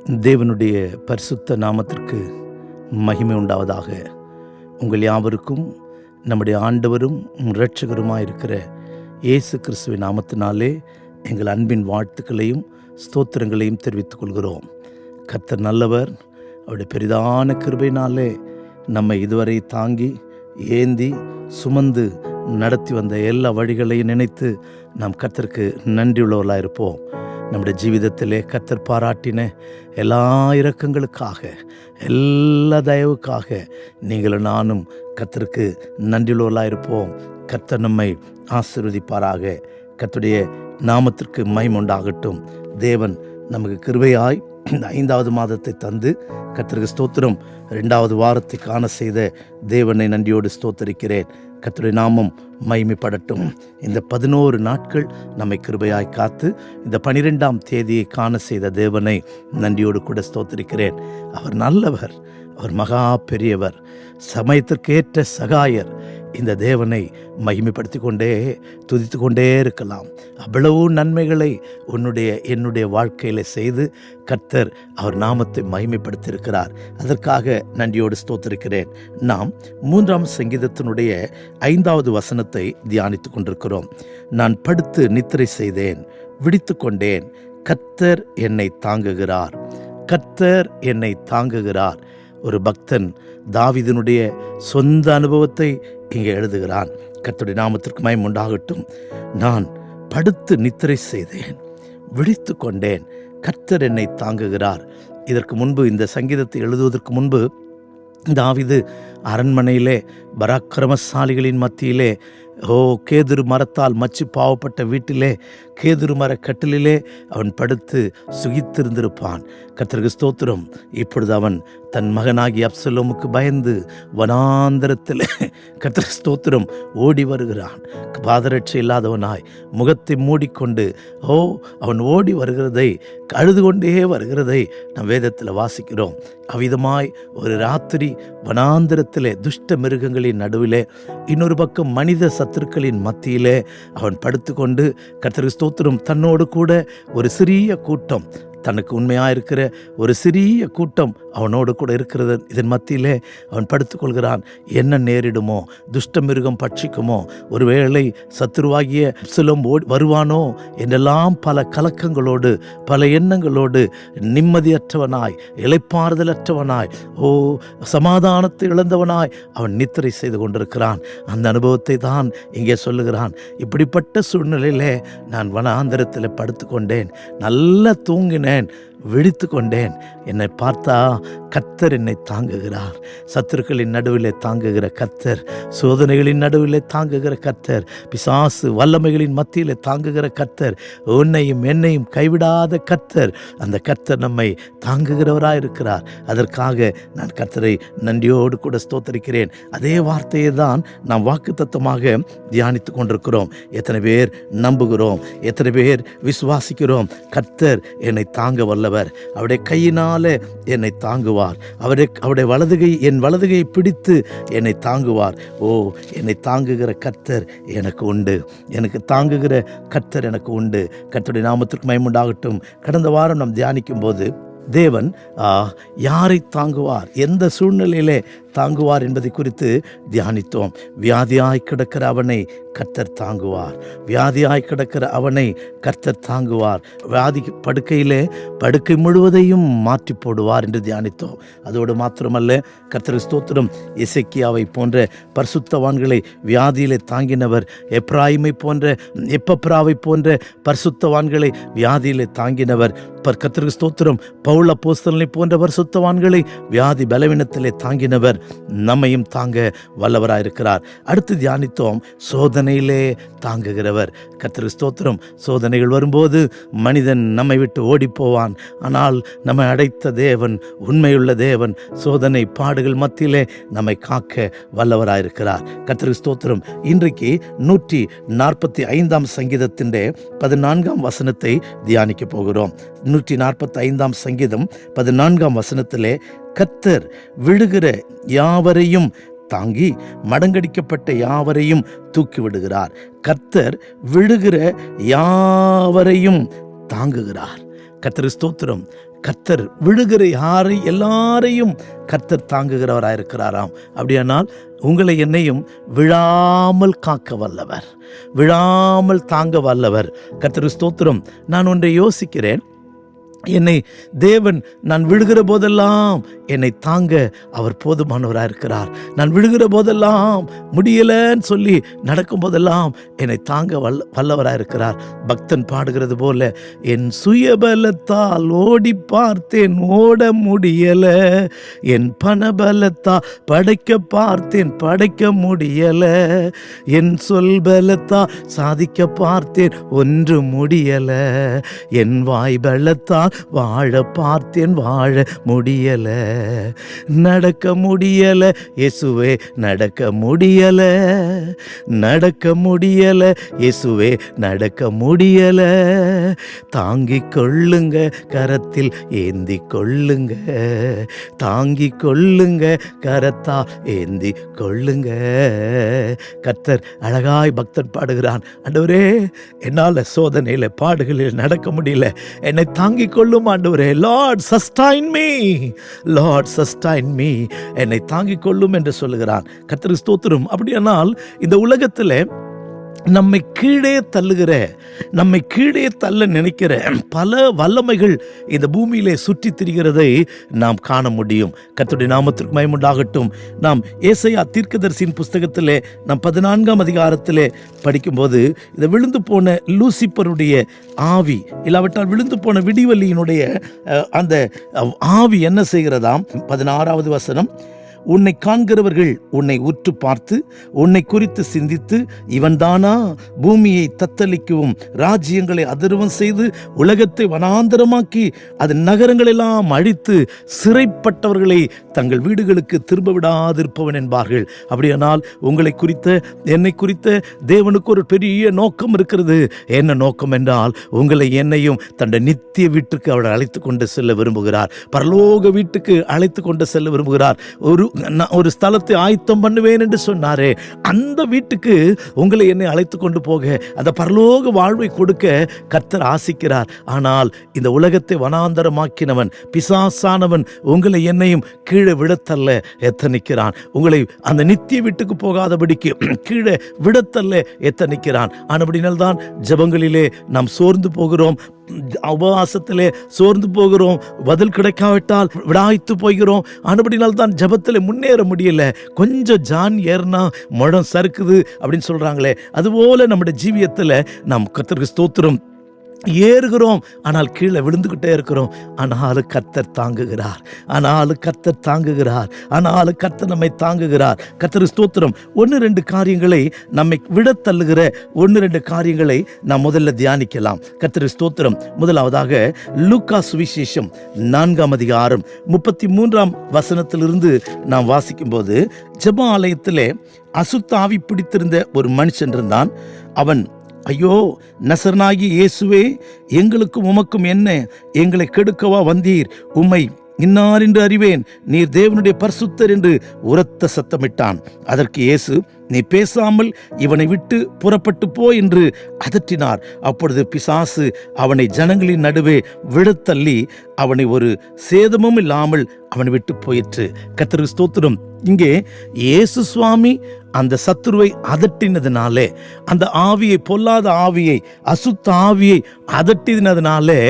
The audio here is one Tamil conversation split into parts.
தேவனுடைய பரிசுத்த நாமத்திற்கு மகிமை உண்டாவதாக. உங்கள் யாவருக்கும் நம்முடைய ஆண்டவரும் இரட்சகருமாயிருக்கிற இயேசு கிறிஸ்துவின் நாமத்தினாலே எங்கள் அன்பின் வாழ்த்துக்களையும் ஸ்தோத்திரங்களையும் தெரிவித்துக் கொள்கிறோம். கர்த்தர் நல்லவர். அவருடைய பெரிதான கிருபையினாலே நம்மை இதுவரை தாங்கி ஏந்தி சுமந்து நடத்தி வந்த எல்லா வழிகளையும் நினைத்து நாம் கர்த்தருக்கு நன்றியுள்ளவர்களாக இருப்போம். நம்முடைய ஜீவிதத்திலே கர்த்தர் பாராட்டின எல்லா இரக்கங்களுக்காக, எல்லா தயவுக்காக நீங்களும் நானும் கர்த்தருக்கு நன்றியுள்ளவர்களாக இருப்போம். கர்த்தர் நம்மை ஆசீர்வதிப்பாராக. கர்த்தருடைய நாமத்திற்கு மகிமை உண்டாகட்டும். தேவன் நமக்கு கிருபையாய் இந்த 5வது மாதத்தை தந்து கர்த்தருக்கு ஸ்தோத்திரம். 2வது வாரத்தை காண செய்த தேவனை நன்றியோடு ஸ்தோத்தரிக்கிறேன். கர்த்தருடைய நாமம் மகிமைப்படட்டும். இந்த 11 நாட்கள் நம்மை கிருபையாய் காத்து இந்த 12ஆம் தேதியை காண செய்த தேவனை நன்றியோடு கூட ஸ்தோத்தரிக்கிறேன். அவர் நல்லவர், அவர் மகா பெரியவர், சமயத்திற்கேற்ற சகாயர். இந்த தேவனை மகிமைப்படுத்தி கொண்டே துதித்து கொண்டே இருக்கலாம். அவ்வளவு நன்மைகளை என்னுடைய வாழ்க்கையில் செய்து கர்த்தர் அவர் நாமத்தை மகிமைப்படுத்தியிருக்கிறார். அதற்காக நன்றியோடு ஸ்தோத்திருக்கிறேன். நாம் 3ஆம் சங்கீதத்தினுடைய 5வது வசனத்தை தியானித்து கொண்டிருக்கிறோம். நான் படுத்து நித்திரை செய்தேன், விழித்து கொண்டேன், கர்த்தர் என்னை தாங்குகிறார், கர்த்தர் என்னை தாங்குகிறார். ஒரு பக்தன் தாவீதினுடைய சொந்த அனுபவத்தை இங்கே எழுதுகிறான். கர்த்தருடைய நாமத்திற்கு மகிமை உண்டாகட்டும். நான் படுத்து நித்திரை செய்தேன், விழித்து கொண்டேன், கர்த்தர் என்னை தாங்குகிறார். இதற்கு முன்பு, இந்த சங்கீதத்தை எழுதுவதற்கு முன்பு, தாவீது அரண்மனையிலே பராக்கிரமசாலிகளின் மத்தியிலே கேதுரு மரத்தால் மச்சு பாவப்பட்ட வீட்டிலே கேதுரு மர கட்டிலே அவன் படுத்து சுகித்திருந்திருப்பான். கர்த்தருக்கு ஸ்தோத்திரம். இப்பொழுது அவன் தன் மகனாகி அப்சலோமுக்கு பயந்து வனாந்தரத்தில் கர்த்தருக்கு ஸ்தோத்திரம் ஓடி வருகிறான். பாதரட்சை இல்லாதவனாய் முகத்தை மூடிக்கொண்டு அவன் ஓடி வருகிறதை, அழுது கொண்டே வருகிறதை நம் வேதத்தில் வாசிக்கிறோம். அவ்விதமாய் ஒரு ராத்திரி வனாந்தரத்திலே துஷ்ட மிருகங்களின் நடுவிலே, இன்னொரு பக்கம் மனித சத்துருக்களின் மத்தியிலே அவன் படுத்துக்கொண்டு கர்த்தருக்கு ஸ்தோத்திரம். தன்னோடு கூட ஒரு சிறிய கூட்டம், தனக்கு உண்மையாக இருக்கிற ஒரு சிறிய கூட்டம் அவனோடு கூட இருக்கிறது. இதன் மத்தியிலே அவன் படுத்துக்கொள்கிறான். என்ன நேரிடுமோ, துஷ்ட மிருகம் பட்சிக்குமோ, ஒருவேளை சத்துருவாகிய அப்சலோம் வருவானோ என்றெல்லாம் பல கலக்கங்களோடு, பல எண்ணங்களோடு, நிம்மதியற்றவனாய், இளைப்பாறுதலற்றவனாய், சமாதானத்தை இழந்தவனாய் அவன் நித்திரை செய்து கொண்டிருக்கிறான். அந்த அனுபவத்தை தான் இங்கே சொல்லுகிறான். இப்படிப்பட்ட சூழ்நிலையிலே நான் வனாந்தரத்தில் படுத்துக்கொண்டேன், நல்லா தூங்கினேன், விழித்து கொண்டேன். என்னை பார்த்தா கர்த்தர் என்னை தாங்குகிறார். சத்துருக்களின் நடுவிலே தாங்குகிற கர்த்தர், சோதனைகளின் நடுவிலே தாங்குகிற கர்த்தர், பிசாசு வல்லமைகளின் மத்தியிலே தாங்குகிற கர்த்தர், உன்னையும் என்னையும் கைவிடாத கர்த்தர். அந்த கர்த்தர் நம்மை தாங்குகிறவராக இருக்கிறார். அதற்காக நான் கர்த்தரை நன்றியோடு கூட ஸ்தோத்தரிக்கிறேன். அதே வார்த்தையை தான் நாம் வாக்குத்தத்தமாக தியானித்து கொண்டிருக்கிறோம். எத்தனை பேர் நம்புகிறோம், எத்தனை பேர் விசுவாசிக்கிறோம்? கர்த்தர் என்னை தாங்க வல்லவர், அவருடைய கையினாலே என்னை தாங்குவார், அவருடைய என் வலதுகை பிடித்து என்னை தாங்குவார். என்னை தாங்குகிற கர்த்தர் எனக்கு உண்டு, எனக்கு தாங்குகிற கர்த்தர் எனக்கு உண்டு. கர்த்தருடைய நாமத்திற்கு மகிமை உண்டாகட்டும். கடந்த வாரம் நாம் தியானிக்கும் போது தேவன் யாரை தாங்குவார், எந்த சூழ்நிலையிலே தாங்குவார் என்பதை குறித்து தியானித்தோம். வியாதியாய் கிடக்கிற அவனை கர்த்தர் தாங்குவார், வியாதியாய் கிடக்கிற அவனை கர்த்தர் தாங்குவார். வியாதி படுக்கை முழுவதையும் மாற்றி போடுவார் என்று தியானித்தோம். அதோடு மாத்திரமல்ல, கர்த்தருக்கு ஸ்தோத்திரம், எசேக்கியாவை போன்ற பரிசுத்தவான்களை வியாதியிலே தாங்கினவர், எப்பப்ராவை போன்ற பரிசுத்தவான்களை வியாதியிலே தாங்கினவர், கர்த்தருக்கு ஸ்தோத்திரம், பவுல் அப்போஸ்தலனை போன்ற பரிசுத்தவான்களை வியாதி பலவீனத்திலே தாங்கினவர் நம்மையும் தாங்க வல்லவராயிருக்கிறார். அடுத்து தியானித்தோம், சோதனையிலே தாங்குகிறவர். கர்த்தருக்கு ஸ்தோத்திரம். சோதனைகள் வரும்போது மனிதன் நம்மை விட்டு ஓடி போவான். ஆனால் நம்மை அடைத்த தேவன் உண்மையுள்ள தேவன். சோதனை பாடுகள் மத்தியிலே நம்மை காக்க வல்லவராயிருக்கிறார். கர்த்தருக்கு ஸ்தோத்திரம். இன்றைக்கு 145ஆம் சங்கீதத்தின் 14ஆம் வசனத்தை தியானிக்க போகிறோம். 145ஆம் சங்கீதம் 14ஆம் வசனத்திலே, கர்த்தர் விழுகிற யாவரையும் தாங்கி மடங்கடிக்கப்பட்ட யாவரையும் தூக்கி விடுகிறார். கர்த்தர் விழுகிற யாவரையும் தாங்குகிறார். கர்த்தர் ஸ்தோத்திரம். கர்த்தர் விழுகிற எல்லாரையும் கர்த்தர் தாங்குகிறவராயிருக்கிறாராம். அப்படியானால் உங்களை என்னையும் விழாமல் காக்க வல்லவர், விழாமல் தாங்க வல்லவர். கர்த்தர் ஸ்தோத்திரம். நான் ஒன்றை யோசிக்கிறேன். என்னை தேவன் நான் விழுகிற போதெல்லாம் என்னை தாங்க அவர் போதுமானவராக இருக்கிறார். நான் விழுகிற போதெல்லாம் முடியலன்னு சொல்லி நடக்கும் போதெல்லாம் என்னை தாங்க வல்லவராக இருக்கிறார். பக்தன் பாடுகிறது போல, என் சுயபலத்தால் ஓடி பார்த்தேன் ஓட முடியல, என் பணபலத்தால் படைக்க பார்த்தேன் படைக்க முடியல, என் சொல் பலத்தால் சாதிக்க பார்த்தேன் ஒன்று முடியல, என் வாய் பலத்தால் வாழ பார்த்தேன் வாழ முடியல, நடக்க முடியல இயேசுவே நடக்க முடியல, நடக்க முடியல இயேசுவே நடக்க முடியல, தாங்கிக் கொள்ளுங்க கரத்தில் ஏந்தி கொள்ளுங்க, தாங்கிக் கொள்ளுங்க கரத்தா ஏந்தி கொள்ளுங்க. கர்த்தர் அழகாய் பக்தன் பாடுகிறான், ஆண்டவரே என்னால் சோதனையில் பாடுகளில் நடக்க முடியல, என்னை தாங்கிக் கொள்ளும் ஆண்டவரே. Lord sustain me, Lord sustain me, என்னை தாங்கிக் கொள்ளும் என்று சொல்லுகிறான். கர்த்தருக்கு ஸ்தோத்திரம். அப்படியானால் இந்த உலகத்தில் நம்மை கீழே தள்ளுகிற, நம்மை கீழே தள்ள நினைக்கிற பல வல்லமைகள் இந்த பூமியிலே சுற்றி திரிகிறதை நாம் காண முடியும். கர்த்தருடைய நாமத்திற்கு மகிமை உண்டாகட்டும். நாம் ஏசாயா தீர்க்கதரிசியின் புஸ்தகத்திலே நாம் 14ஆம் அதிகாரத்திலே படிக்கும்போது இந்த விழுந்து போன லூசிப்பருடைய ஆவி, இல்லாவிட்டால் விழுந்து போன விடிவெள்ளியினுடைய அந்த ஆவி என்ன செய்கிறதாம்? 16வது வசனம், உன்னை காண்கிறவர்கள் உன்னை உற்று பார்த்து உன்னை குறித்து சிந்தித்து, இவன்தானா பூமியை தத்தளிக்கவும் ராஜ்யங்களை அதிர்வம் செய்து உலகத்தை வனாந்தரமாக்கி அதன் நகரங்களெல்லாம் அழித்து சிறைப்பட்டவர்களை தங்கள் வீடுகளுக்கு திரும்ப விடாதிருப்பவன் என்பார்கள். அப்படியானால் உங்களை குறித்த என்னை குறித்த தேவனுக்கு ஒரு பெரிய நோக்கம் இருக்கிறது. என்ன நோக்கம் என்றால், உங்களை என்னையும் தன்னுடைய நித்திய வீட்டுக்கு அவர் அழைத்து கொண்டு செல்ல விரும்புகிறார். பரலோக வீட்டுக்கு அழைத்து கொண்டு செல்ல விரும்புகிறார். ஒரு ஸ்தலத்தை ஆயத்தம் பண்ணுவேன் என்று சொன்னாரே, அந்த வீட்டுக்கு உங்களை என்னை அழைத்து கொண்டு போக, அந்த பரலோக வாழ்வை கொடுக்க கர்த்தர் ஆசிக்கிறார். ஆனால் இந்த உலகத்தை வனாந்தரமாக்கினவன் பிசாசானவன் உங்களை என்னையும் கீழே விடத்தல்ல எத்தனிக்கிறான். உங்களை அந்த நித்திய வீட்டுக்கு போகாதபடிக்கு கீழே விடத்தல்ல எத்தனிக்கிறான். ஆனபடினால்தான் ஜெபங்களிலே நாம் சோர்ந்து போகிறோம், உபவாசத்திலே சோர்ந்து போகிறோம், பதில் கிடைக்காவிட்டால் விடாய்த்து போகிறோம். ஆனபடினால் தான் ஜெபத்தில் முன்னேற முடியல. கொஞ்சம் ஜான் ஏறினா முழம் சறுக்குது அப்படின்னு சொல்றாங்களே, அதுபோல நம்முடைய ஜீவியத்தில் நாம் கர்த்தருக்கு ஸ்தோத்திரம் ஏறுகிறோம், ஆனால் கீழே விழுந்துகிட்டே இருக்கிறோம். ஆனாலும் கர்த்தர் தாங்குகிறார், ஆனாலும் கர்த்தர் தாங்குகிறார், ஆனாலும் கர்த்தர் நம்மை தாங்குகிறார். கர்த்தர் ஸ்தோத்திரம். 1-2 காரியங்களை நம்மை விட தள்ளுகிற 1-2 காரியங்களை நாம் முதல்ல தியானிக்கலாம். கர்த்தர் ஸ்தோத்திரம். முதலாவதாக லூக்கா சுவிசேஷம் 4ஆம் அதிகாரம் 33ஆம் வசனத்திலிருந்து நாம் வாசிக்கும் போது, ஜெப ஆலயத்திலே அசுத்த ஆவி பிடித்திருந்த ஒரு மனுஷன் இருந்தான். அவன், ஐயோ நசரனாகி இயேசுவே, எங்களுக்கும் உமக்கும் என்ன? எங்களை கெடுக்கவா வந்தீர்? உம்மை இன்னார் என்று அறிவேன், நீர் தேவனுடைய பரிசுத்தர் என்று உரத்த சத்தமிட்டான். அதற்கு இயேசு, நீ பேசாமல் இவனை விட்டு புறப்பட்டு போ என்று அதட்டினார். அப்பொழுது பிசாசு அவனை ஜனங்களின் நடுவே விடத்தள்ளி அவனை ஒரு சேதமும் இல்லாமல் அவனை விட்டு போயிற்று. கர்த்தருக்கு ஸ்தோத்திரம். இங்கே இயேசு சுவாமி அந்த சத்துருவை அதட்டினதுனாலே, அந்த ஆவியை, பொல்லாத ஆவியை, அசுத்த ஆவியை அதட்டினதுனாலே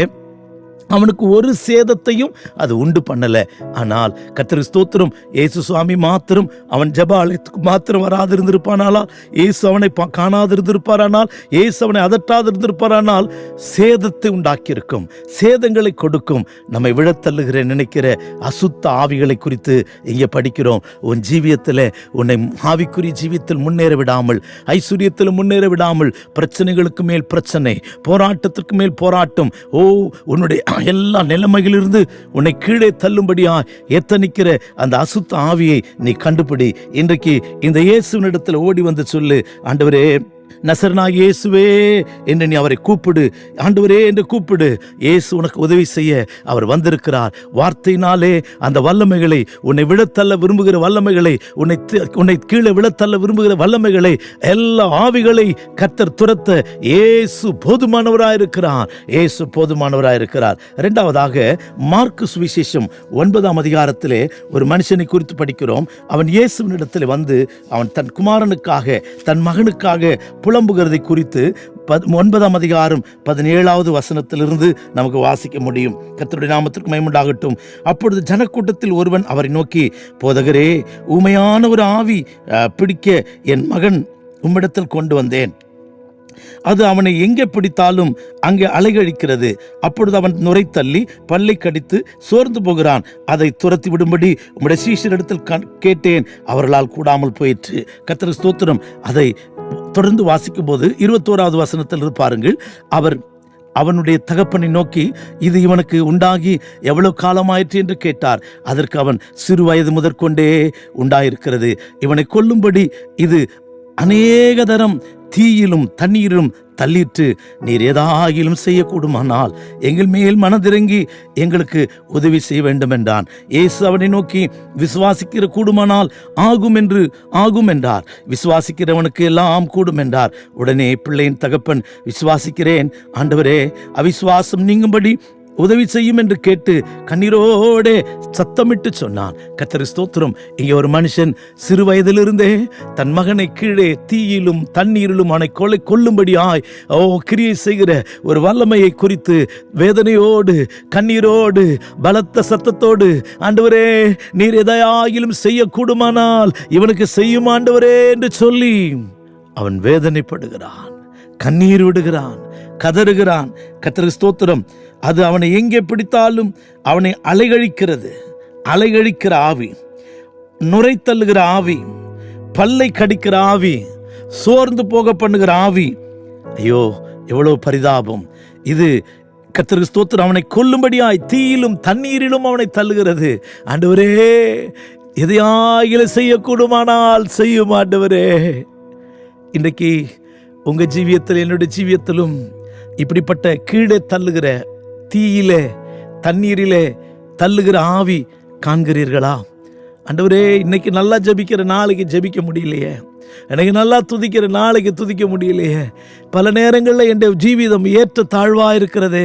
அவனுக்கு ஒரு சேதத்தையும் அது உண்டு பண்ணல. ஆனால் கர்த்தருக்கு ஸ்தோத்திரம், இயேசு சுவாமி மாத்திரம் அவன் ஜெப ஆலயத்துக்கு மாத்திரம் வராதிருந்திருப்பானால், இயேசு அவனை காணாதிருந்திருப்பாரானால், இயேசு அவனை அதட்டாதிருந்திருப்பாரானால் சேதத்தை உண்டாக்கியிருக்கும், சேதங்களை கொடுக்கும். நம்மை விழத்தள்ளுகிற நினைக்கிற அசுத்த ஆவிகளை குறித்து இங்கே படிக்கிறோம். உன் ஜீவியத்தில், உன்னை ஆவிக்குரிய ஜீவியத்தில் முன்னேற விடாமல், ஐஸ்வர்யத்தில் முன்னேற விடாமல், பிரச்சனைகளுக்கு மேல் பிரச்சனை, போராட்டத்திற்கு மேல் போராட்டம், உன்னுடைய எல்லா நிலைமைகளிலிருந்து உன்னை கீழே தள்ளும்படியா எத்தனிக்கிற அந்த அசுத்த ஆவியை நீ கண்டுபிடி. இன்றைக்கு இந்த இயேசுவினிடத்தில் ஓடி வந்து சொல்லு, ஆண்டவரே நசரனாகிய இயேசுவே என்று நீ அவரை கூப்பிடு, ஆண்டவரே என்று கூப்பிடு. இயேசு உனக்கு உதவி செய்ய அவர் வந்திருக்கிறார். வார்த்தையினாலே அந்த வல்லமைகளை, உன்னை விழத்தள்ள விரும்புகிற வல்லமைகளை, உன்னை கீழே விழத்தள்ள விரும்புகிற வல்லமைகளை, எல்லா ஆவிகளை கர்த்தர் துரத்த இயேசு போதுமானவராயிருக்கிறார். இயேசு போதுமானவராயிருக்கிறார். இரண்டாவதாக, மார்க்கு சுவிசேஷம் 9ஆம் அதிகாரத்திலே ஒரு மனுஷனை குறித்து படிக்கிறோம். அவன் இயேசுவினிடத்தில் வந்து அவன் தன் குமாரனுக்காக, தன் மகனுக்காக புலம்புகிறதை குறித்து 9ஆம் அதிகாரம் 17வது வசனத்திலிருந்து நமக்கு வாசிக்க முடியும். கர்த்தருடைய நாமத்திற்கு மகிமை உண்டாகட்டும். அப்பொழுது ஜனக்கூட்டத்தில் ஒருவன் அவரை நோக்கி, போதகரே, ஊமையான ஒரு ஆவி பிடிக்க என் மகன் உம்மிடத்தில் கொண்டு வந்தேன். அது அவனை எங்கே பிடித்தாலும் அங்கே அலைகழிக்கிறது. அப்பொழுது அவன் நுரை தள்ளி பல்லை கடித்து சோர்ந்து போகிறான். அதை துரத்தி விடும்படி உம்முடைய சீஷரிடத்தில் கேட்டேன், அவர்களால் கூடாமல் போயிற்று. கர்த்தருக்கு ஸ்தோத்திரம். அதை தொடர்ந்து வாசிக்கும் போது 21வது வசனத்தில் பாருங்கள். அவர் அவனுடைய தகப்பனை நோக்கி, இது இவனுக்கு உண்டாகி எவ்வளவு காலமாயிற்று என்று கேட்டார். அதற்கு அவன், சிறு வயது முதற்கொண்டே உண்டாயிருக்கிறது. இவனை கொல்லும்படி இது அநேக தரம் தீயிலும் தண்ணீரிலும் தள்ளிற்று. நீர் ஏதாகிலும் செய்யக்கூடுமானால் எங்கள் மேல் மனதிறங்கி எங்களுக்கு உதவி செய்ய வேண்டும் என்றான். இயேசு அவனை நோக்கி, விசுவாசிக்கிற கூடுமானால் ஆகும் என்றார். விசுவாசிக்கிறவனுக்கு எல்லாம் கூடும் என்றார். உடனே பிள்ளையின் தகப்பன், விசுவாசிக்கிறேன் ஆண்டவரே, அவிசுவாசம் நீங்கும்படி உதவி செய்யும் என்று கேட்டு கண்ணீரோடே சத்தமிட்டு சொன்னான். கர்த்தருக்கு ஸ்தோத்திரம். இங்கே ஒரு மனுஷன் சிறு வயதிலிருந்தே தன் மகனை கீழே தீயிலும் தண்ணீரிலும் அவனை கொல்லும்படியாய் கிரியை செய்கிற ஒரு வல்லமையை குறித்து வேதனையோடு, கண்ணீரோடு, பலத்த சத்தத்தோடு, ஆண்டவரே, நீர் எதையாகிலும் செய்யக்கூடுமானால் இவனுக்கு செய்யும் ஆண்டவரே என்று சொல்லி அவன் வேதனைப்படுகிறான், கண்ணீர் விடுகிறான், கதறுகிறான். கர்த்தருக்கு ஸ்தோத்திரம். அது அவனை எங்கே பிடித்தாலும் அவனை அலைகழிக்கிறது. அலைகழிக்கிற ஆவி, நுரை தள்ளுகிற ஆவி, பல்லை கடிக்கிற ஆவி, சோர்ந்து போக பண்ணுகிற ஆவி. ஐயோ, எவ்வளவு பரிதாபம் இது! கர்த்தருக்கு ஸ்தோத்திரம். அவனை கொல்லும்படியாய் தீயிலும் தண்ணீரிலும் அவனை தள்ளுகிறது. ஆண்டவரே, எதையாகிலும் செய்யக்கூடுமானால் செய்யும் ஆண்டவரே. இன்றைக்கு உங்க ஜீவியத்தில், என்னுடைய ஜீவியத்திலும் இப்படிப்பட்ட கீழே தள்ளுகிற, தீயிலே தண்ணீரிலே தள்ளுகிற ஆவி காண்கிறீர்களா? ஆண்டவரே, இன்னைக்கு நல்லா ஜெபிக்கிற நாளைக்கு ஜெபிக்க முடியலையே, எனக்கு நல்லா துதிக்கிற நாளைக்கு துதிக்க முடியலையே, பல நேரங்களில் என் ஜீவிதம் ஏற்ற தாழ்வா இருக்கிறதே,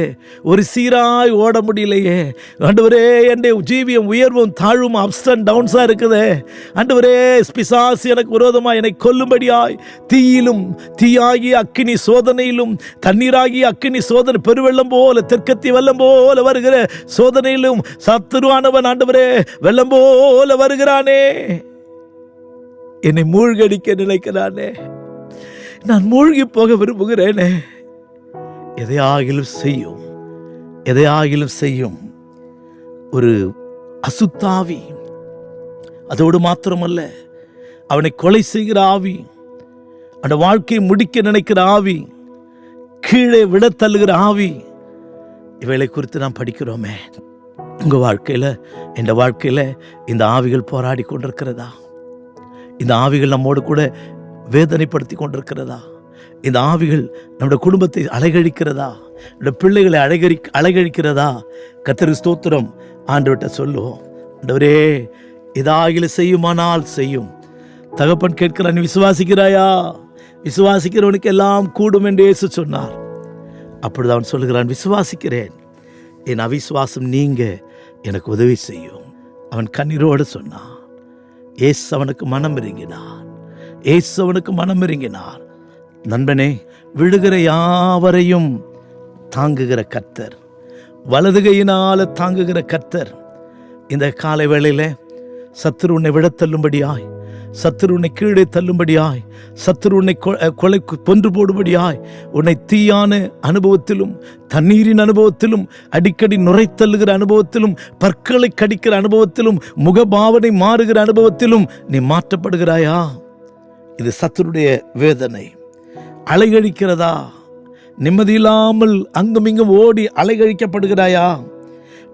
ஒரு சீராய் ஓட முடியலையே ஆண்டவரே, என் ஜீவியம் உயர்வும் தாழ்வும் அப்ஸ் அண்ட் டவுன்ஸா இருக்குதே ஆண்டவரே. பிசாசு எனக்கு விரோதமாய் என்னை கொல்லும்படியாய் தீயிலும் தீயாகி அக்கினி சோதனையிலும் தண்ணீராகி அக்கினி சோதனை, பெருவெள்ளம் போல, தெற்கத்தி வெள்ளம் போல வருகிற சோதனையிலும் சத்துருவானவன் ஆண்டவரே வெள்ளம் போல வருகிறானே, என்னை மூழ்கடிக்க நினைக்கிறானே. நான் மூழ்கி போக விரும்புகிறேனே. எதையாகிலும் செய்யும், எதையாகிலும் செய்யும் ஒரு அசுத்தாவி. அதோடு மாத்திரமல்ல, அவனை கொலை செய்கிற ஆவி, அந்த வாழ்க்கையை முடிக்க நினைக்கிற ஆவி, கீழே விட தள்ளுகிற ஆவி. இவைகளை குறித்து நாம் படிக்கிறோமே. உங்க வாழ்க்கையில, இந்த வாழ்க்கையில இந்த ஆவிகள் போராடி கொண்டிருக்கிறதா? இந்த ஆவிகள் நம்மோடு கூட வேதனைப்படுத்தி கொண்டிருக்கிறதா? இந்த ஆவிகள் நம்முடைய குடும்பத்தை அலைகழிக்கிறதா? நம்முடைய பிள்ளைகளை அலைகழிக்கிறதா? கர்த்தருக்கு ஸ்தோத்திரம். ஆண்டவர்கிட்ட சொல்லுவோம், ஆண்டவரே, ஏதாகிலும் செய்யுமானால் செய்யும். தகப்பன் கேட்கிறான், விசுவாசிக்கிறாயா? விசுவாசிக்கிறவனுக்கு எல்லாம் கூடும் என்று இயேசு சொன்னார். அப்பொழுது அவன் சொல்லுகிறான், விசுவாசிக்கிறேன், என் அவிசுவாசம் நீங்க எனக்கு உதவி செய்யும். அவன் கண்ணீரோடு சொன்னான். ஏசு அவனுக்கு மனம் இறங்கினார். ஏசு அவனுக்கு மனம் இறங்கினார். நண்பனே, விழுகிற யாவரையும் தாங்குகிற கர்த்தர், வலதுகையினால தாங்குகிற கர்த்தர். இந்த காலை வேளையில சத்துரு உன்னை விழ தள்ளும்படியாய், சத்துரு உன்னை கீழே தள்ளும்படியாய், சத்துரு உன்னை கொலை கொன்று போடும்படியாய், உன்னை தீயான அனுபவத்திலும் தண்ணீரின் அனுபவத்திலும் அடிக்கடி நுரை தள்ளுகிற அனுபவத்திலும் பற்களை கடிக்கிற அனுபவத்திலும் முகபாவனை மாறுகிற அனுபவத்திலும் நீ மாற்றப்படுகிறாயா? இது சத்துருடைய வேதனை. அலைகழிக்கிறதா? நிம்மதியில்லாமல் அங்கும் இங்கும் ஓடி அலைகழிக்கப்படுகிறாயா?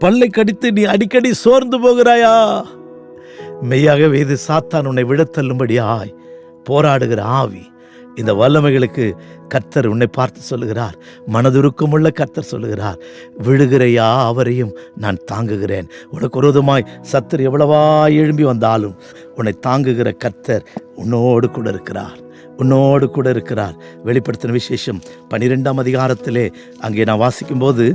பல்லை கடித்து நீ அடிக்கடி சோர்ந்து போகிறாயா? மெய்யாகவே இது சாத்தான் உன்னை விழத்தள்ளும்படியாய் போராடுகிற ஆவி. இந்த வல்லமைகளுக்கு கர்த்தர் உன்னை பார்த்து சொல்லுகிறார், மனதுருக்கமுள்ள கர்த்தர் சொல்லுகிறார், விழுகிற யாவரையும் நான் தாங்குகிறேன். உனக்கு விரோதமாய் சத்துரு எவ்வளவா எழும்பி வந்தாலும் உன்னை தாங்குகிற கர்த்தர் உன்னோடு கூட இருக்கிறார், உன்னோடு கூட இருக்கிறார். வெளிப்படுத்தின விசேஷம் 12ஆம் அதிகாரத்திலே அங்கே நான் வாசிக்கும்போது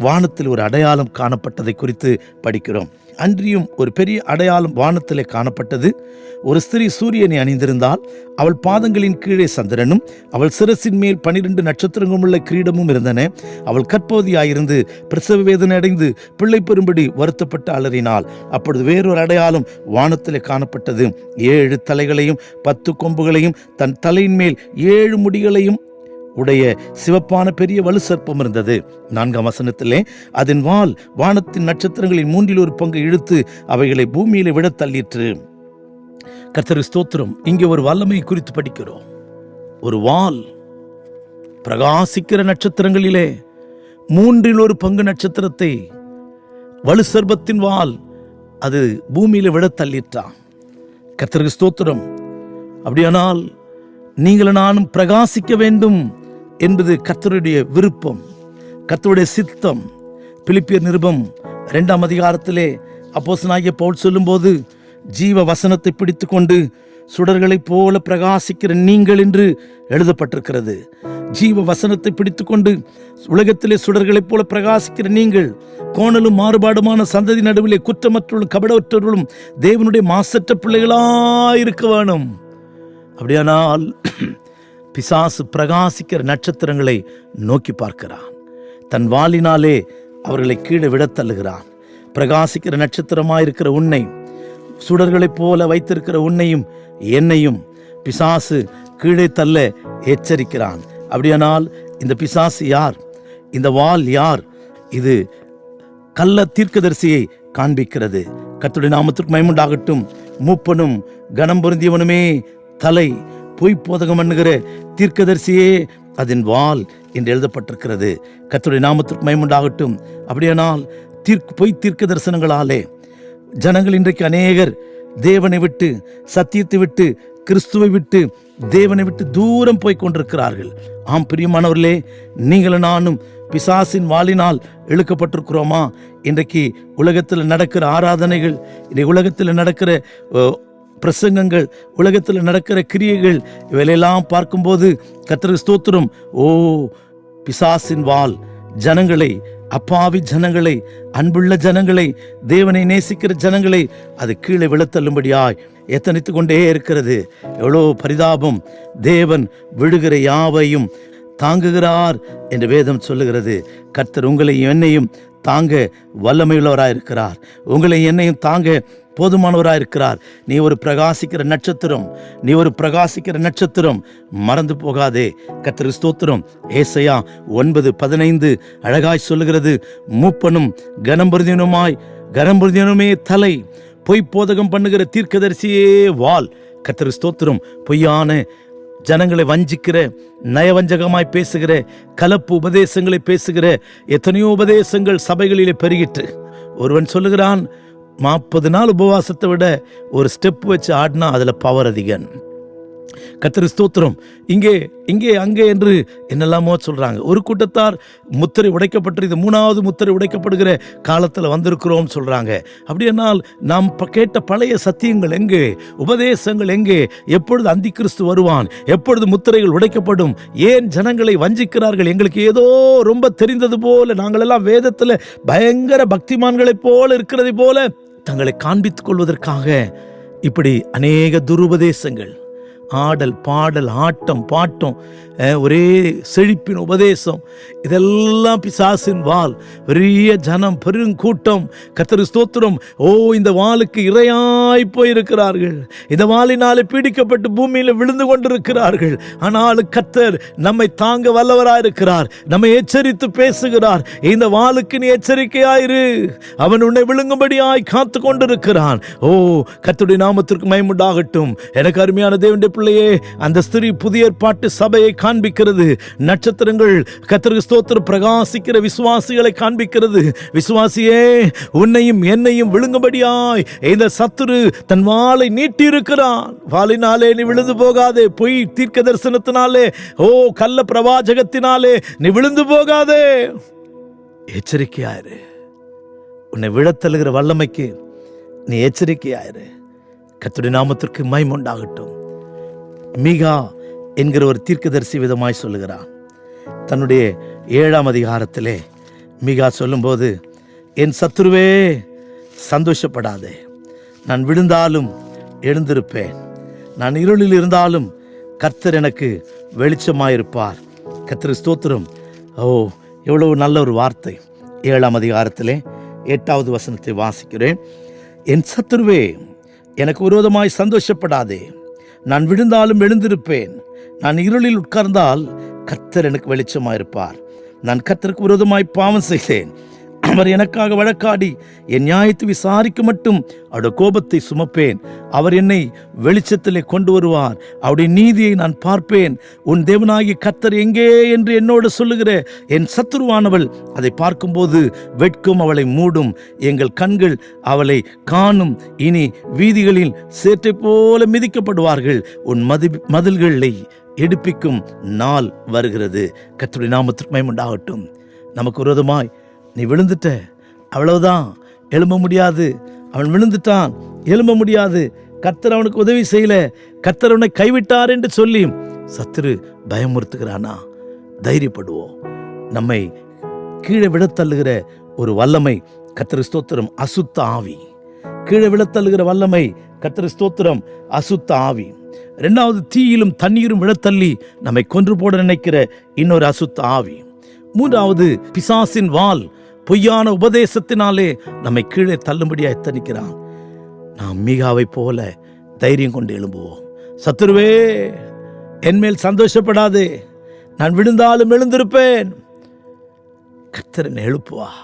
வானத்தில் ஒரு அடையாளம் காணப்பட்டதை குறித்து படிக்கிறோம். அன்றியும் ஒரு பெரிய அடையாளம் வானத்திலே காணப்பட்டது. ஒரு ஸ்திரீ சூரியனை அணிந்திருந்தால், அவள் பாதங்களின் கீழே சந்திரனும் அவள் சிரசின் மேல் 12 நட்சத்திரங்களும் உள்ள கிரீடமும் இருந்தன. அவள் கற்பவதியாயிருந்து பிரசவ வேதனை அடைந்து பிள்ளை பெறும்படி வருத்தப்பட்டு அலறினாள். அப்பொழுது வேறொரு அடையாளம் வானத்திலே காணப்பட்டது. 7 தலைகளையும் 10 கொம்புகளையும் தன் தலையின் மேல் 7 முடிகளையும் உடைய சிவப்பான பெரிய வலு சர்ப்பம் இருந்தது. 4ஆம் வசனத்திலே, அதன் வால் வானத்தின் நட்சத்திரங்களின் 1/3 பங்கு இழுத்து அவைகளை பூமியிலே விட தள்ளிற்று. கர்த்தருக்கு ஸ்தோத்திரம். இங்கே ஒரு வல்லமை குறித்து படிக்கிறோம். ஒரு வால் பிரகாசிக்கிற நட்சத்திரங்களிலே 1/3 பங்கு நட்சத்திரத்தை வலு சர்ப்பத்தின் வால் அது பூமியில விட தள்ளிற்றான். கர்த்தருக்கு ஸ்தோத்திரம். அப்படியானால் நீங்கள் நானும் பிரகாசிக்க வேண்டும் என்பது கர்த்தருடைய விருப்பம், கர்த்தருடைய சித்தம். பிலிப்பியர் நிருபம் 2ஆம் அதிகாரத்திலே அப்போஸ்தலனாகிய பவுல் சொல்லும்போது, ஜீவ வசனத்தை பிடித்து கொண்டு சுடர்களைப் போல பிரகாசிக்கிற நீங்கள் என்று எழுதப்பட்டிருக்கிறது. ஜீவ வசனத்தை பிடித்து கொண்டு உலகத்திலே சுடர்களைப் போல பிரகாசிக்கிற நீங்கள், கோணலும் மாறுபாடுமான சந்ததி நடுவிலே குற்றமற்றவர்களும் கபடற்றவர்களும் தேவனுடைய மாசற்ற பிள்ளைகளாயிருக்க வேணும். அப்படியானால் பிசாசு பிரகாசிக்கிற நட்சத்திரங்களை நோக்கி பார்க்கிறான். தன் வாளினாலே அவர்களை கீழே விட தள்ளுகிறான். பிரகாசிக்கிற நட்சத்திரமாயிருக்கிற உன்னை, சுடர்களைப் போல வைத்திருக்கிற உன்னையும் என்னையும் பிசாசு கீழே தள்ள எச்சரிக்கிறான். அப்படியானால் இந்த பிசாசு யார்? இந்த வாள் யார்? இது கள்ள தீர்க்கதரிசியை காண்பிக்கிறது. கர்த்தருடைய நாமத்திற்கு மகிமை உண்டாகட்டும். மூப்பனும் கனம் பொருந்தியவனுமே தலை, பொய் போதகம் பண்ணுகிற தீர்க்கதரிசியே அதன் வாள் என்று எழுதப்பட்டிருக்கிறது. கர்த்தருடைய நாமத்திற்கு மகிமை உண்டாகட்டும். அப்படியானால் பொய் தீர்க்க தரிசனங்களாலே ஜனங்கள் இன்றைக்கு அநேகர் தேவனை விட்டு, சத்தியத்தை விட்டு, கிறிஸ்துவை விட்டு, தேவனை விட்டு தூரம் போய் கொண்டிருக்கிறார்கள். ஆம் பிரியமானவர்களே, நீங்களும் நானும் பிசாசின் வாளினால் இழுக்கப்பட்டிருக்கிறோமா? இன்றைக்கு உலகத்தில் நடக்கிற ஆராதனைகள், இன்றைக்கு உலகத்தில் நடக்கிற பிரசங்கங்கள், உலகத்தில் நடக்கிற கிரியைகள், இவையெல்லாம் பார்க்கும்போது கர்த்தருக்கு ஸ்தோத்திரம். ஓ, பிசாசின் வாள் ஜனங்களை, அப்பாவி ஜனங்களை, அன்புள்ள ஜனங்களை, தேவனை நேசிக்கிற ஜனங்களை அது கீழே விழத்தள்ளும்படியாய் எத்தனித்து கொண்டே இருக்கிறது. எவ்வளோ பரிதாபம்! தேவன் விழுகிற யாவையும் தாங்குகிறார் என்று வேதம் சொல்லுகிறது. கர்த்தர் உங்களையும் என்னையும் தாங்க வல்லமையுள்ளவராயிருக்கிறார். உங்களை என்னையும் தாங்க போதுமானவராயிருக்கிறார். நீ ஒரு பிரகாசிக்கிற நட்சத்திரம், நீ ஒரு பிரகாசிக்கிற நட்சத்திரம். மறந்து போகாதே. கர்த்தருக்கு ஸ்தோத்திரம். ஏசாயா 9:15 அழகாய் சொல்லுகிறது, மூப்பனும் கனம்பொருந்தியனுமே தலை, பொய் போதகம் பண்ணுகிற தீர்க்கதரிசியே வாள். கர்த்தருக்கு ஸ்தோத்திரம். பொய்யான ஜனங்களை வஞ்சிக்கிற, நயவஞ்சகமாய் பேசுகிற, கலப்பு உபதேசங்களை பேசுகிற எத்தனையோ உபதேசங்கள் சபைகளிலே பெருகிற்று. ஒருவன் சொல்லுகிறான், 40 நாள் உபவாசத்தை விட ஒரு ஸ்டெப் வச்சு ஆடினா அதுல பவர் அதிகம். கர்த்தருக்கு ஸ்தோத்திரம். இங்கே அங்கே என்று என்னெல்லாமோ சொல்றாங்க. ஒரு கூட்டத்தார் முத்திரை உடைக்கப்பட்டு இது 3வது முத்திரை உடைக்கப்படுகிற காலத்தில் வந்திருக்கிறோம் சொல்றாங்க. அப்படியானால் நாம் கேட்ட பழைய சத்தியங்கள் எங்கே? உபதேசங்கள் எங்கே? எப்பொழுது அந்தி கிறிஸ்து வருவான்? எப்பொழுது முத்திரைகள் உடைக்கப்படும்? ஏன் ஜனங்களை வஞ்சிக்கிறார்கள்? எங்களுக்கு ஏதோ ரொம்ப தெரிந்தது போல, நாங்கள் எல்லாம் வேதத்தில் பயங்கர பக்திமான்களைப் போல இருக்கிறதை போல தங்களை காண்பித்துக் கொள்வதற்காக இப்படி அநேக துருபதேசங்கள், ஆடல் பாடல் ஆட்டம் பாட்டம், ஒரே செழிப்பின் உபதேசம், இதெல்லாம் பிசாசின் வாள். பெரிய ஜனம், பெருங்கூட்டம். கர்த்தருக்கு ஸ்தோத்திரம். ஓ, இந்த வாளுக்கு இரையாய் போயிருக்கிறார்கள். இந்த வாளினாலே பீடிக்கப்பட்டு பூமியில விழுந்து கொண்டிருக்கிறார்கள். ஆனால் கர்த்தர் நம்மை தாங்க வல்லவராயிருக்கிறார். நம்மை எச்சரித்து பேசுகிறார். இந்த வாளுக்கு நீ எச்சரிக்கையாயிரு, அவன் உன்னை விழுங்கும்படியாய் காத்து கொண்டிருக்கிறான். ஓ, கர்த்தருடைய நாமத்திற்கு மகிமை உண்டாகட்டும். எனக்கு அருமையான தேவனுடைய பிள்ளையே, அந்த ஸ்திரீ புதிய ஏற்பாட்டு சபையை காண்பிக்கிறது. நட்சத்திரங்கள் கர்த்தருக்கு ஸ்தோத்திரம் பிரகாசிக்கிற விசுவாசிகளை காண்பிக்கிறது. விசுவாசியே, உன்னையும் என்னையும் விழுங்கும்படியாய் இந்த சத்துரு தன் வாளை நீட்டி இருக்கிறான். வாளினாலே நீ விழுந்து போகாதே. பொய் தீர்க்க தரிசனத்தினாலே, கள்ள பிரவாசகத்தினாலே நீ விழுந்து போகாதே. எச்சரிக்கையாயிரு. உன்னை விழத்தழுகிற வல்லமைக்கு நீ எச்சரிக்கையாயிரு. கர்த்தருடைய நாமத்திற்கு மகிமை உண்டாகட்டும். மீகா என்கிற ஒரு தீர்க்கதரிசி விதமாய் சொல்லுகிறான். தன்னுடைய 7ஆம் அதிகாரத்திலே மீகா சொல்லும்போது, என் சத்துருவே சந்தோஷப்படாதே, நான் விழுந்தாலும் எழுந்திருப்பேன், நான் இருளில் இருந்தாலும் கர்த்தர் எனக்கு வெளிச்சமாயிருப்பார். கர்த்தர் ஸ்தோத்திரம். எவ்வளவு நல்ல ஒரு வார்த்தை. 7ஆம் அதிகாரத்திலே 8வது வசனத்தை வாசிக்கிறேன். என் சத்துருவே எனக்கு விரோதமாய் சந்தோஷப்படாதே, நான் விழுந்தாலும் எழுந்திருப்பேன், நான் இருளில் உட்கார்ந்தால் கர்த்தர் எனக்கு வெளிச்சமாயிருப்பார். நான் கர்த்தருக்கு விரோதமாய் பாவம் செய்தேன், அவர் எனக்காக வழக்காடி என் நியாயத்தை விசாரிக்க மட்டும் அவருடைய கோபத்தை சுமப்பேன். அவர் என்னை வெளிச்சத்திலே கொண்டு வருவார், அவருடைய நீதியை நான் பார்ப்பேன். உன் தேவனாகிய கர்த்தர் எங்கே என்று என்னோடு சொல்லுகிற என் சத்துருவானவள் அதை பார்க்கும்போது வெட்கம் அவளை மூடும், எங்கள் கண்கள் அவளை காணும். இனி வீதிகளில் சேற்றை போல மிதிக்கப்படுவார்கள், உன் மதில்களை எடுப்பிக்கும் நாள் வருகிறது. கர்த்தருடைய நாமத்திற்கு மகிமை உண்டாகட்டும். நமக்கு விரோதமாய் நீ விழுந்துட்ட, அவ்வளவுதான், எழும்ப முடியாது. அவன் விழுந்துட்டான், எழும்ப முடியாது. கர்த்தர் அவனுக்கு உதவி செய்யல, கர்த்தர் அவனை கைவிட்டார் என்று சொல்லி சத்துரு பயமுறுத்துகிறானா? தைரியப்படுவோம். நம்மை கீழே விழத்தள்ளுகிற ஒரு வல்லமை கர்த்தர் ஸ்தோத்திரம் அசுத்த ஆவி. கீழே விழத்தள்ளுகிற வல்லமை கர்த்தர் ஸ்தோத்திரம் அசுத்த ஆவி. 2வது, தீயிலும் தண்ணீரும் விழத்தள்ளி நம்மை கொன்று போட நினைக்கிற இன்னொரு அசுத்த ஆவி. 3வது, பிசாசின் வாள் பொய்யான உபதேசத்தினாலே நம்மை கீழே தள்ளும்படியா எத்தனிக்கிறான். நாம் மீகாவை போல தைரியம் கொண்டு எழும்புவோம். சத்துருவே என்மேல் சந்தோஷப்படாதே, நான் விழுந்தாலும் எழுந்திருப்பேன். கர்த்தர் என்னை எழுப்புவார்,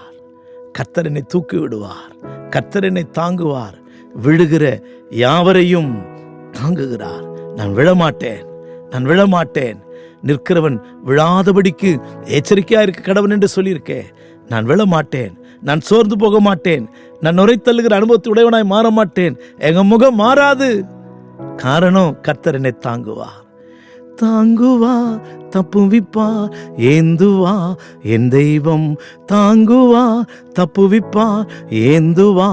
கர்த்தர் என்னை தூக்கி விடுவார், கர்த்தர் என்னை தாங்குவார். விழுகிற யாவரையும் தாங்குகிறார். நான் விழமாட்டேன், நான் விழமாட்டேன். நிற்கிறவன் விழாதபடிக்கு எச்சரிக்கையா இருக்க கடவன் என்று சொல்லியிருக்கேன். நான் விழமாட்டேன், நான் சோர்ந்து போக மாட்டேன், நான் நுரைத்தள்ளுகிற அனுபவத்தை உடையவனாய் மாற மாட்டேன். எங்க முகம் மாறாது. காரணம், கர்த்தர் என்னை தாங்குவார், தாங்குவா தப்புவிப்பா, ஏந்துவா என் தெய்வம். தாங்குவா தப்புவிப்பா, ஏந்துவா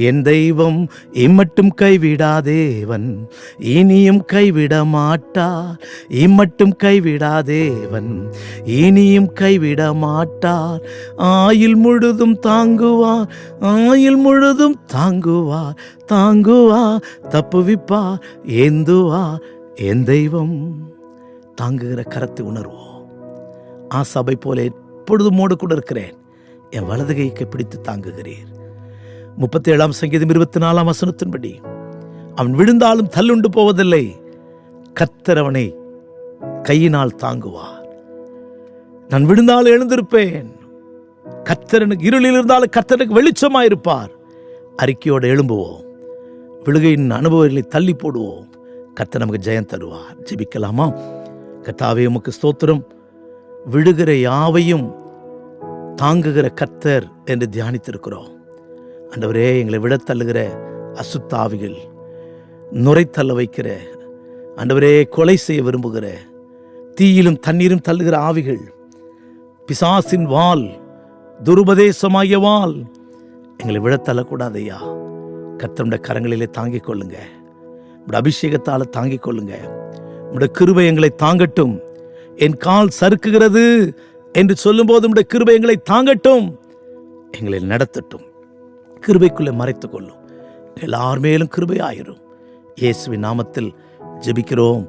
என் தெய்வம். இம்மட்டும் கைவிடாதேவன், இனியும் கைவிட மாட்டார். இம்மட்டும் கைவிடாதேவன், இனியும் கைவிட மாட்டார். ஆயுள் முழுதும் தாங்குவார், ஆயுள் முழுதும் தாங்குவார். தாங்குவா தப்புவிப்பா, ஏந்துவா என் தெய்வம். தாங்குகிற கரத்தை உணர்வோம். ஆசாபை போல எப்பொழுதும் மோடு கூட இருக்கிறேன், என் வலது கைக்கு பிடித்து தாங்குகிறீர். 37ஆம் சங்கீதம் 24ஆம் வசனத்தின்படி, அவன் விழுந்தாலும் தள்ளுண்டு போவதில்லை, கர்த்தர் அவனை கையினால் தாங்குவார். நான் விழுந்தாலும் எழுந்திருப்பேன், கர்த்தர் எனக்கு இருளில் இருந்தாலும் கர்த்தருக்கு வெளிச்சமாயிருப்பார். அறிக்கையோடு எழும்புவோம். விழுகையின் அனுபவங்களை தள்ளி போடுவோம். கர்த்தர் நமக்கு ஜெயம் தருவார். ஜெபிக்கலாமா? கர்த்தாவே, உமக்கு ஸ்தோத்திரம். விழுகிற யாவையும் தாங்குகிற கர்த்தர் என்று தியானித்திருக்கிறோம். ஆண்டவரே, எங்களை விழத்தள்ளுகிற அசுத்த ஆவிகள், நுரைத்தள்ள வைக்கிற ஆண்டவரே, கொலை செய்ய விரும்புகிற, தீயிலும் தண்ணீரும் தள்ளுகிற ஆவிகள், பிசாசின் வாள், துருபதேசமாகிய வாள் எங்களை விழத்தள்ளக்கூடாதையா. கர்த்தருடைய கரங்களிலே தாங்கிக் கொள்ளுங்க. உடைய அபிஷேகத்தால் தாங்கிக் கொள்ளுங்க. உடைய கிருபை எங்களை தாங்கட்டும். என் கால் சறுக்குகிறது என்று சொல்லும் போது உடைய கிருபை எங்களை தாங்கட்டும், எங்களை நடத்தட்டும். கிருபைக்குள்ளே மறைத்துக் கொள்ளும். எல்லார் மேலும் கிருபை ஆயிரும். இயேசுவின் நாமத்தில் ஜெபிக்கிறோம்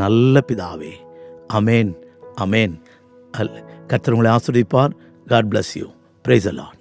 நல்ல பிதாவே. அமேன், அமேன். கர்த்தர் உங்களை ஆசீர்வதிப்பார். God bless you. Praise the Lord.